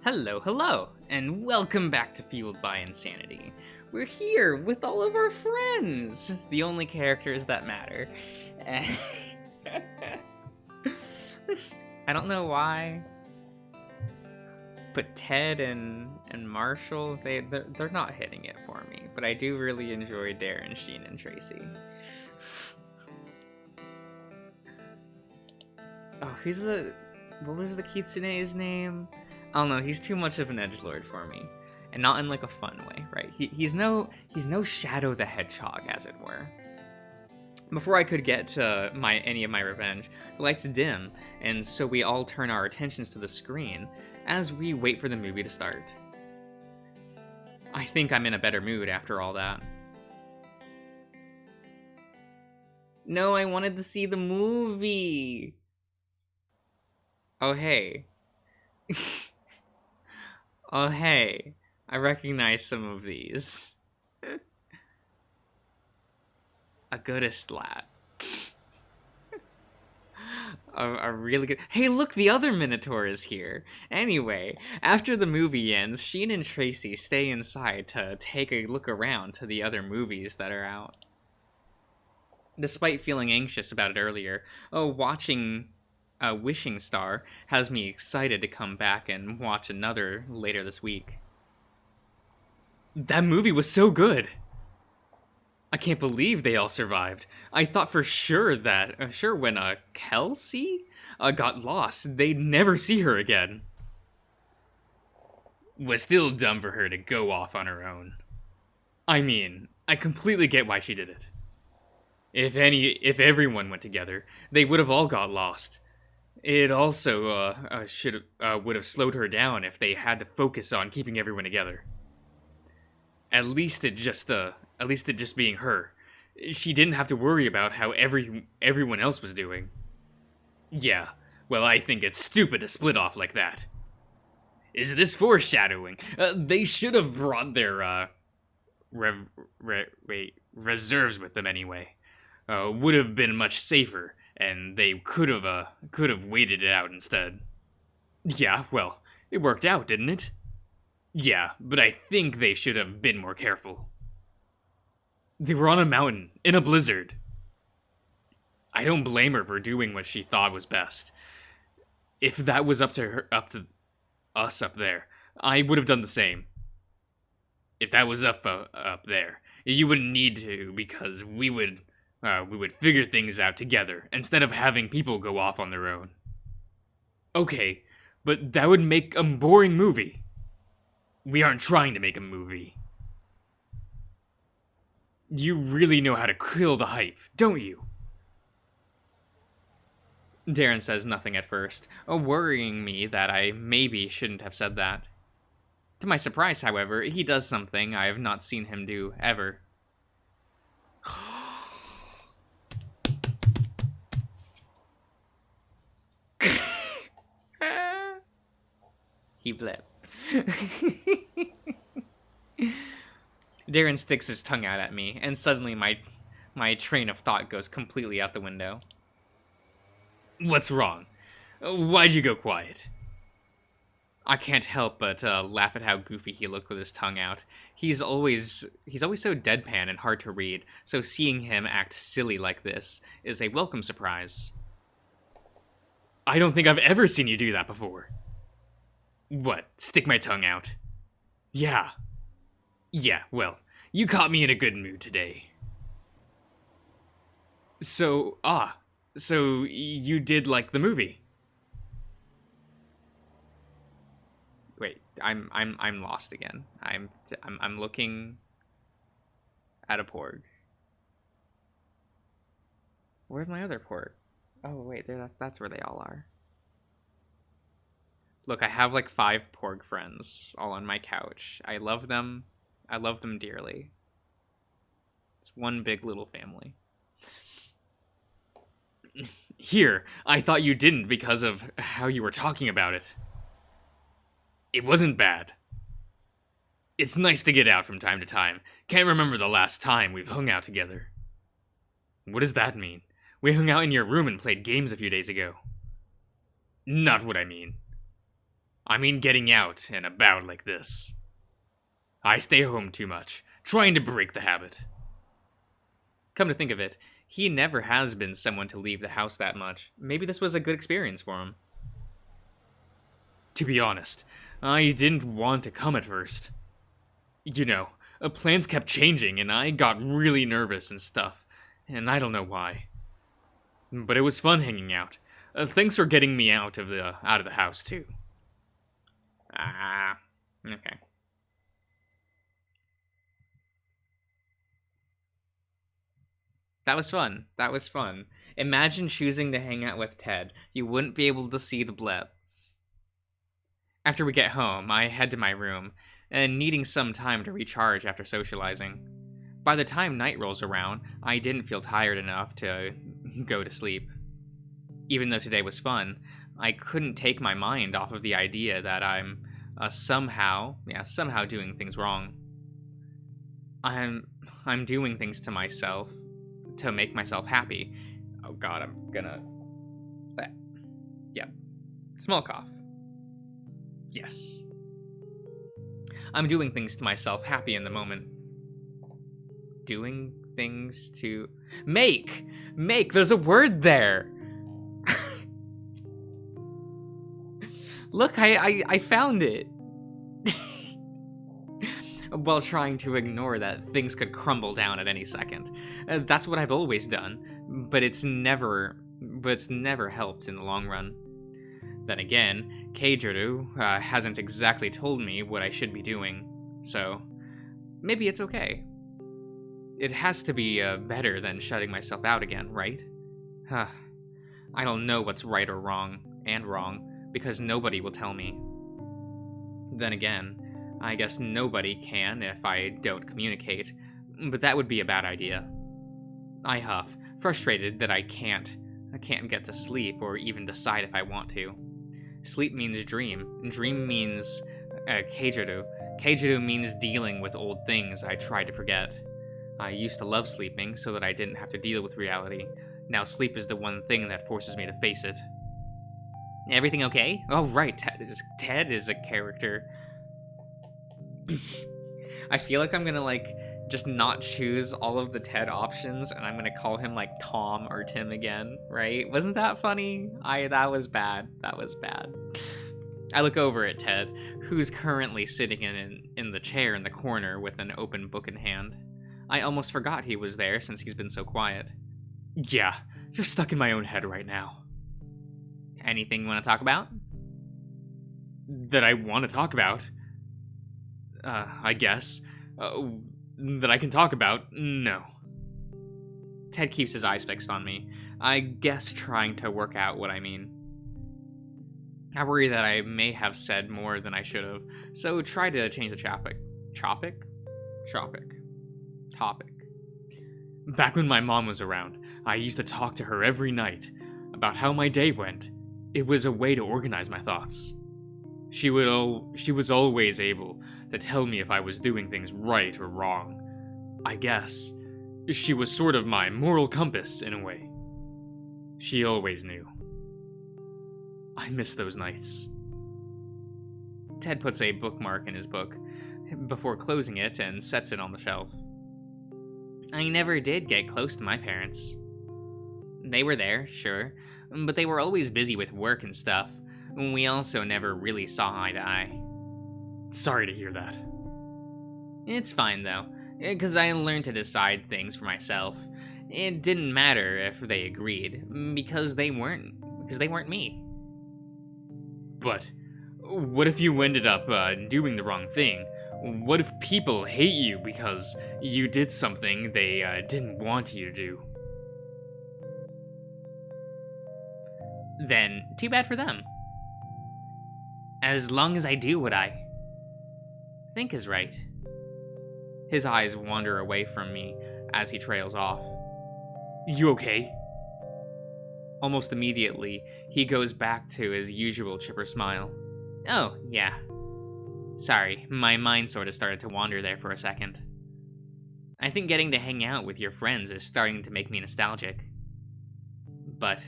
Hello, hello, and welcome back to Fueled by Insanity. We're here with all of our friends, the only characters that matter. I don't know why, but Ted and Marshall, they're not hitting it for me, but I do really enjoy Darren, Sheen, and Tracy. Oh, what was the Kitsune's name? I don't know, he's too much of an edgelord for me. And not in like a fun way, right? He's no Shadow the Hedgehog, as it were. Before I could get to any of my revenge, the lights dim, and so we all turn our attentions to the screen as we wait for the movie to start. I think I'm in a better mood after all that. No, I wanted to see the movie! Oh, hey. Oh, hey, I recognize some of these. A goodest lad. a really good... Hey, look, the other Minotaur is here. Anyway, after the movie ends, Sheen and Tracy stay inside to take a look around to the other movies that are out. Despite feeling anxious about it earlier, watching Wishing Star has me excited to come back and watch another later this week. That movie was so good! I can't believe they all survived. I thought for sure that, when Kelsey got lost, they'd never see her again. Was still dumb for her to go off on her own. I mean, I completely get why she did it. If everyone went together, they would have all got lost. It also would have slowed her down if they had to focus on keeping everyone together. At least it just being her. She didn't have to worry about how everyone else was doing. Yeah, well, I think it's stupid to split off like that. Is this foreshadowing? They should have brought their reserves with them anyway. Would have been much safer. And they could have waited it out instead. Yeah, well, it worked out, didn't it? Yeah, but I think they should have been more careful. They were on a mountain, in a blizzard. I don't blame her for doing what she thought was best. If that was up to us up there, I would have done the same. If that was up there, you wouldn't need to, because we would figure things out together, instead of having people go off on their own. Okay, but that would make a boring movie. We aren't trying to make a movie. You really know how to kill the hype, don't you? Darren says nothing at first, worrying me that I maybe shouldn't have said that. To my surprise, however, he does something I have not seen him do ever. He blip. Darren sticks his tongue out at me, and suddenly my train of thought goes completely out the window. What's wrong? Why'd you go quiet? I can't help but laugh at how goofy he looked with his tongue out. He's always so deadpan and hard to read, so seeing him act silly like this is a welcome surprise. I don't think I've ever seen you do that before. What, stick my tongue out? Yeah. Yeah, well, you caught me in a good mood today. So you did like the movie? Wait, I'm lost again. I'm looking at a porg. Where's my other porg? Oh wait, that's where they all are. Look, I have like 5 porg friends all on my couch. I love them. I love them dearly. It's one big little family. Here, I thought you didn't because of how you were talking about it. It wasn't bad. It's nice to get out from time to time. Can't remember the last time we've hung out together. What does that mean? We hung out in your room and played games a few days ago. Not what I mean. I mean getting out and about like this. I stay home too much, trying to break the habit. Come to think of it, he never has been someone to leave the house that much. Maybe this was a good experience for him. To be honest, I didn't want to come at first. You know, plans kept changing and I got really nervous and stuff, and I don't know why. But it was fun hanging out. Thanks for getting me out of the house too. Okay. That was fun. That was fun. Imagine choosing to hang out with Ted. You wouldn't be able to see the blip. After we get home, I head to my room, and needing some time to recharge after socializing. By the time night rolls around, I didn't feel tired enough to go to sleep. Even though today was fun, I couldn't take my mind off of the idea that I'm somehow doing things wrong. I'm doing things to myself to make myself happy. Oh god, I'm gonna... Yep. Small cough. Yes. I'm doing things to myself happy in the moment. Doing things to... Make! Make! There's a word there! Look, I found it! While trying to ignore that things could crumble down at any second. That's what I've always done, but it's never helped in the long run. Then again, Keijiru hasn't exactly told me what I should be doing, so maybe it's okay. It has to be better than shutting myself out again, right? I don't know what's right or wrong, because nobody will tell me. Then again, I guess nobody can if I don't communicate, but that would be a bad idea. I huff, frustrated that I can't get to sleep or even decide if I want to. Sleep means dream. Dream means Keijiru. Keijiru means dealing with old things I tried to forget. I used to love sleeping so that I didn't have to deal with reality. Now sleep is the one thing that forces me to face it. Everything okay? Oh right, Ted is a character. I feel like I'm gonna just not choose all of the Ted options and I'm gonna call him Tom or Tim again, right? Wasn't that funny? That was bad. That was bad. I look over at Ted, who's currently sitting in the chair in the corner with an open book in hand. I almost forgot he was there since he's been so quiet. Yeah, you're stuck in my own head right now. Anything you want to talk about? That I want to talk about? I guess. That I can talk about? No. Ted keeps his eyes fixed on me, I guess trying to work out what I mean. I worry that I may have said more than I should have, so try to change the topic. Topic. Back when my mom was around, I used to talk to her every night about how my day went. It was a way to organize my thoughts. She was always able to tell me if I was doing things right or wrong. I guess she was sort of my moral compass in a way. She always knew. I miss those nights. Ted puts a bookmark in his book before closing it and sets it on the shelf. I never did get close to my parents. They were there, sure, but they were always busy with work and stuff. We also never really saw eye to eye. Sorry to hear that. It's fine though, because I learned to decide things for myself. It didn't matter if they agreed, because they weren't me. But what if you ended up doing the wrong thing? What if people hate you because you did something they didn't want you to do? Then, too bad for them. As long as I do what I think is right. His eyes wander away from me as he trails off. You okay? Almost immediately, he goes back to his usual chipper smile. Oh, yeah. Sorry, my mind sort of started to wander there for a second. I think getting to hang out with your friends is starting to make me nostalgic. But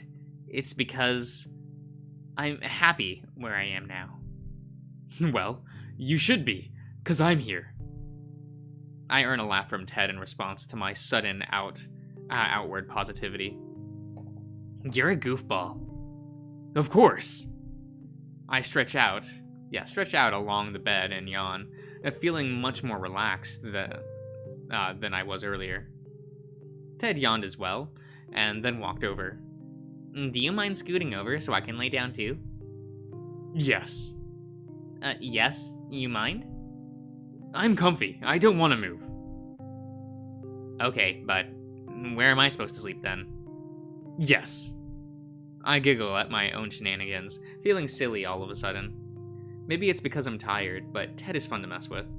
it's because I'm happy where I am now. Well, you should be, 'cause I'm here. I earn a laugh from Ted in response to my sudden outward positivity. You're a goofball. Of course. I stretch out along the bed and yawn, feeling much more relaxed than I was earlier. Ted yawned as well, and then walked over. Do you mind scooting over so I can lay down too? Yes. Yes? You mind? I'm comfy. I don't want to move. Okay, but where am I supposed to sleep then? Yes. I giggle at my own shenanigans, feeling silly all of a sudden. Maybe it's because I'm tired, but Ted is fun to mess with.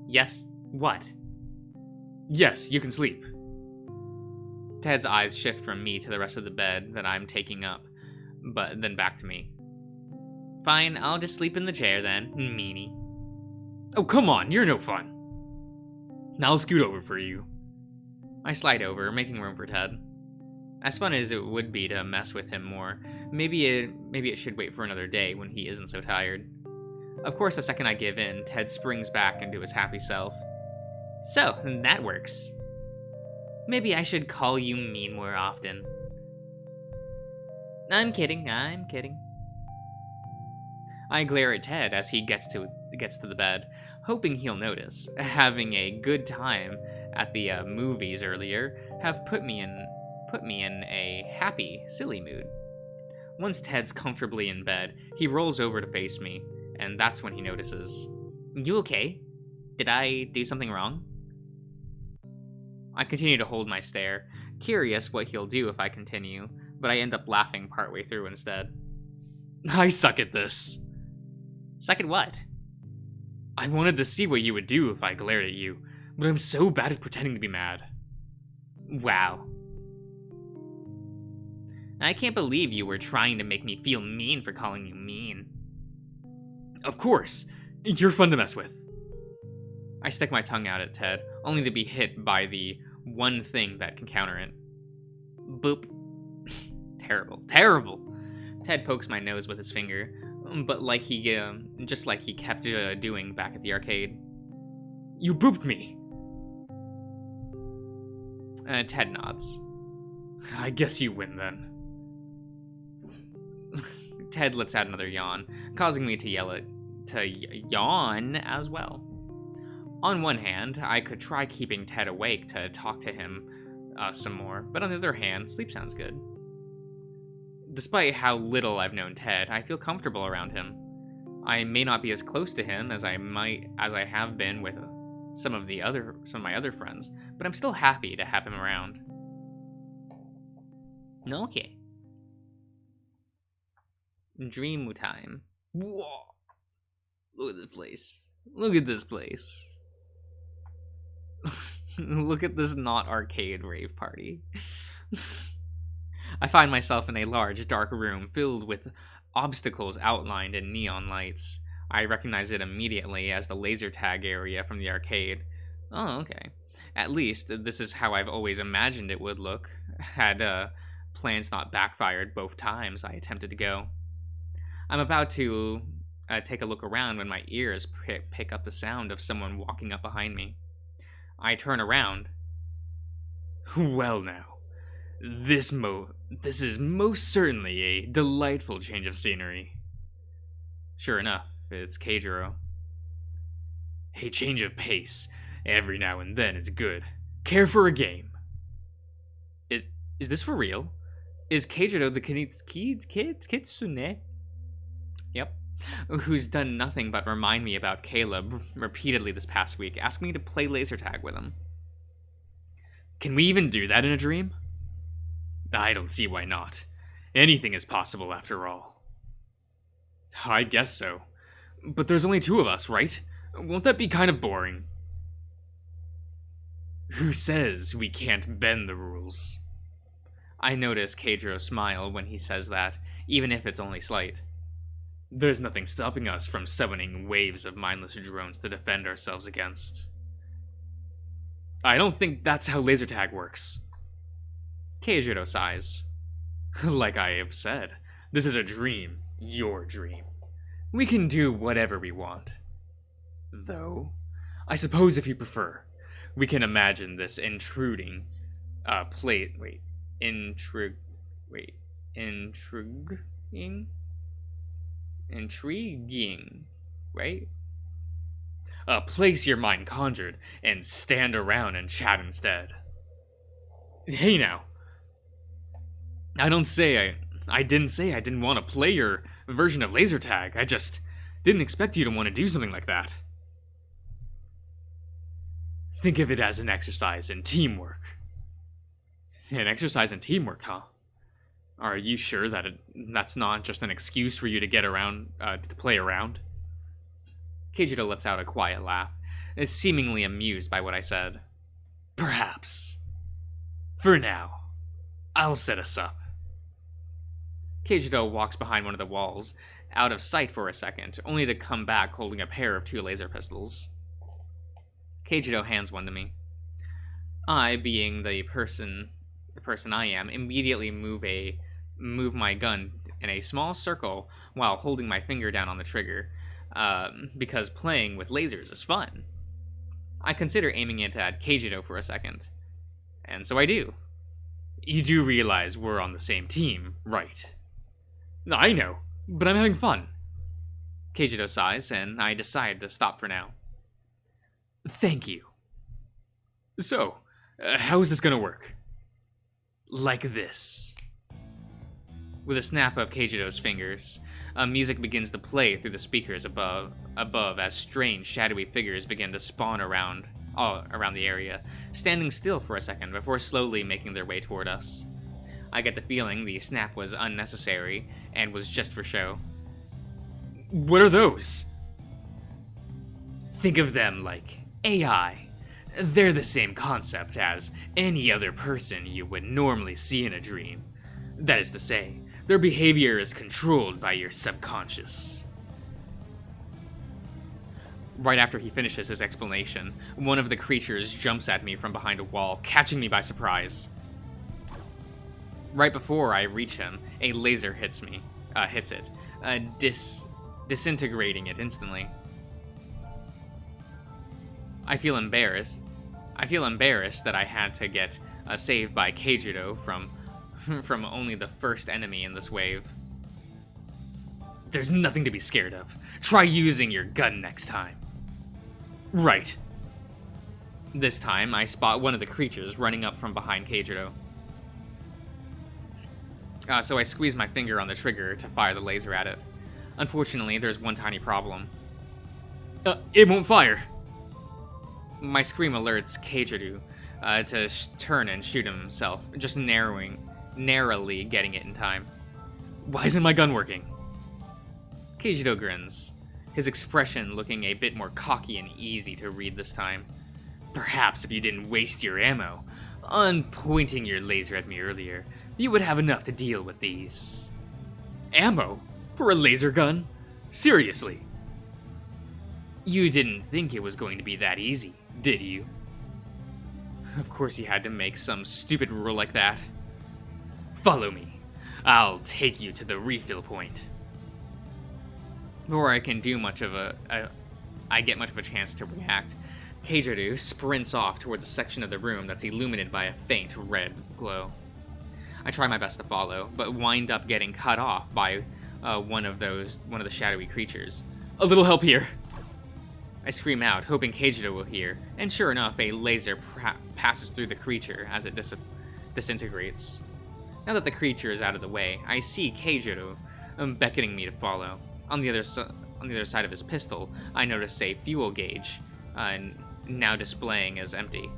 Yes, what? Yes, you can sleep. Ted's eyes shift from me to the rest of the bed that I'm taking up, but then back to me. Fine, I'll just sleep in the chair then, meanie. Oh, come on, you're no fun. I'll scoot over for you. I slide over, making room for Ted. As fun as it would be to mess with him more, maybe it should wait for another day when he isn't so tired. Of course, the second I give in, Ted springs back into his happy self. So, that works. Maybe I should call you mean more often. I'm kidding. I glare at Ted as he gets to the bed, hoping he'll notice. Having a good time at the movies earlier have put me in a happy, silly mood. Once Ted's comfortably in bed, he rolls over to face me, and that's when he notices. You okay? Did I do something wrong? I continue to hold my stare, curious what he'll do if I continue, but I end up laughing partway through instead. I suck at this. Suck at what? I wanted to see what you would do if I glared at you, but I'm so bad at pretending to be mad. Wow. I can't believe you were trying to make me feel mean for calling you mean. Of course. You're fun to mess with. I stick my tongue out at Ted, only to be hit by the one thing that can counter it. Boop. Terrible. Ted pokes my nose with his finger, but just like he kept doing back at the arcade. You booped me. Ted nods. I guess you win then. Ted lets out another yawn, causing me to yawn as well. On one hand, I could try keeping Ted awake to talk to him some more, but on the other hand, sleep sounds good. Despite how little I've known Ted, I feel comfortable around him. I may not be as close to him as I have been with some of my other friends, but I'm still happy to have him around. Okay. Dream time. Whoa! Look at this place. Look at this not arcade rave party. I find myself in a large, dark room filled with obstacles outlined in neon lights. I recognize it immediately as the laser tag area from the arcade. Oh, okay. At least, this is how I've always imagined it would look, had plans not backfired both times I attempted to go. I'm about to take a look around when my ears pick up the sound of someone walking up behind me. I turn around. Well now, this is most certainly a delightful change of scenery. Sure enough, it's Keijiro. A change of pace, every now and then is good. Care for a game? Is this for real? Is Keijiro the Kitsune? Yep. Who's done nothing but remind me about Caleb repeatedly this past week, asking me to play laser tag with him. Can we even do that in a dream? I don't see why not. Anything is possible after all. I guess so. But there's only two of us, right? Won't that be kind of boring? Who says we can't bend the rules? I notice Keijiro smile when he says that, even if it's only slight. There's nothing stopping us from summoning waves of mindless drones to defend ourselves against. I don't think that's how laser tag works. Keijiro sighs. Like I have said, this is a dream. Your dream. We can do whatever we want. Though, I suppose if you prefer, we can imagine this intruding, intriguing, right? A place your mind conjured and stand around and chat instead. Hey now. I didn't say I didn't want to play your version of laser tag. I just didn't expect you to want to do something like that. Think of it as an exercise in teamwork. An exercise in teamwork, huh? Are you sure that that's not just an excuse for you to get around, to play around? Keijudo lets out a quiet laugh, is seemingly amused by what I said. Perhaps. For now, I'll set us up. Keijudo walks behind one of the walls, out of sight for a second, only to come back holding a pair of 2 laser pistols. Keijudo hands one to me. I, being the person I am, immediately move my gun in a small circle while holding my finger down on the trigger, because playing with lasers is fun. I consider aiming it at Keijudo for a second, and so I do. You do realize we're on the same team, right? I know, but I'm having fun. Keijudo sighs, and I decide to stop for now. Thank you. So, how is this gonna work? Like this. With a snap of Keijudo's fingers, music begins to play through the speakers above as strange, shadowy figures begin to spawn all around the area, standing still for a second before slowly making their way toward us. I get the feeling the snap was unnecessary and was just for show. What are those? Think of them like AI. They're the same concept as any other person you would normally see in a dream. That is to say, their behavior is controlled by your subconscious. Right after he finishes his explanation, one of the creatures jumps at me from behind a wall, catching me by surprise. Right before I reach him, a laser hits it, disintegrating it instantly. I feel embarrassed that I had to get saved by Keijudo from only the first enemy in this wave. There's nothing to be scared of. Try using your gun next time. Right. This time, I spot one of the creatures running up from behind Keijudo. So I squeeze my finger on the trigger to fire the laser at it. Unfortunately, there's one tiny problem. It won't fire! My scream alerts Keijudo to turn and shoot himself, just narrowly getting it in time. Why isn't my gun working? Keijudo grins, his expression looking a bit more cocky and easy to read this time. Perhaps if you didn't waste your ammo on pointing your laser at me earlier, you would have enough to deal with these. Ammo? For a laser gun? Seriously? You didn't think it was going to be that easy, did you? Of course you had to make some stupid rule like that. Follow me. I'll take you to the refill point. Before I can do much of I get much of a chance to react, Keijudo sprints off towards a section of the room that's illuminated by a faint red glow. I try my best to follow, but wind up getting cut off by one of the shadowy creatures. A little help here! I scream out, hoping Keijudo will hear, and sure enough, a laser passes through the creature as it disintegrates. Now that the creature is out of the way, I see Keijudo beckoning me to follow. On the other side of his pistol, I notice a fuel gauge, now displaying as empty.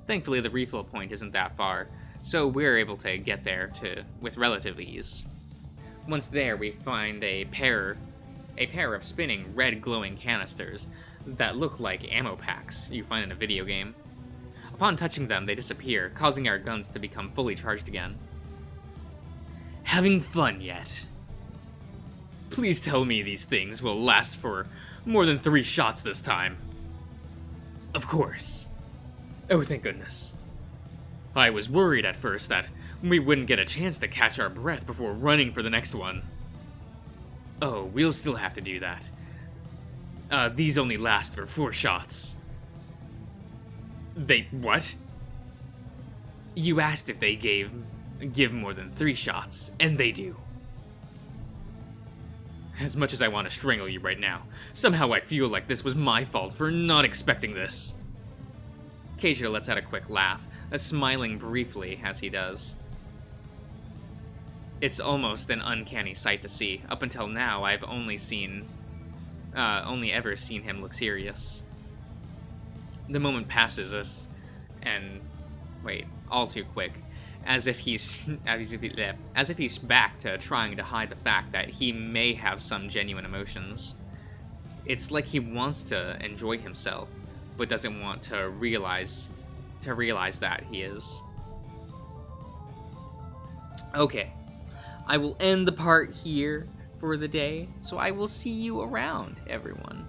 Thankfully, the refill point isn't that far, so we're able to get there with relative ease. Once there, we find a pair of spinning red glowing canisters that look like ammo packs you find in a video game. Upon touching them, they disappear, causing our guns to become fully charged again. Having fun yet? Please tell me these things will last for more than 3 shots this time. Of course. Oh, thank goodness. I was worried at first that we wouldn't get a chance to catch our breath before running for the next one. Oh, we'll still have to do that. These only last for 4 shots. They what? You asked if they give more than 3 shots, and they do. As much as I want to strangle you right now, somehow I feel like this was my fault for not expecting this. Keijiro lets out a quick laugh, smiling briefly as he does. It's almost an uncanny sight to see. Up until now, I've only ever seen him look serious. The moment passes us, and wait, all too quick, as if he's back to trying to hide the fact that he may have some genuine emotions. It's like he wants to enjoy himself, but doesn't want to realize that he is. Okay, I will end the part here for the day, so I will see you around, everyone.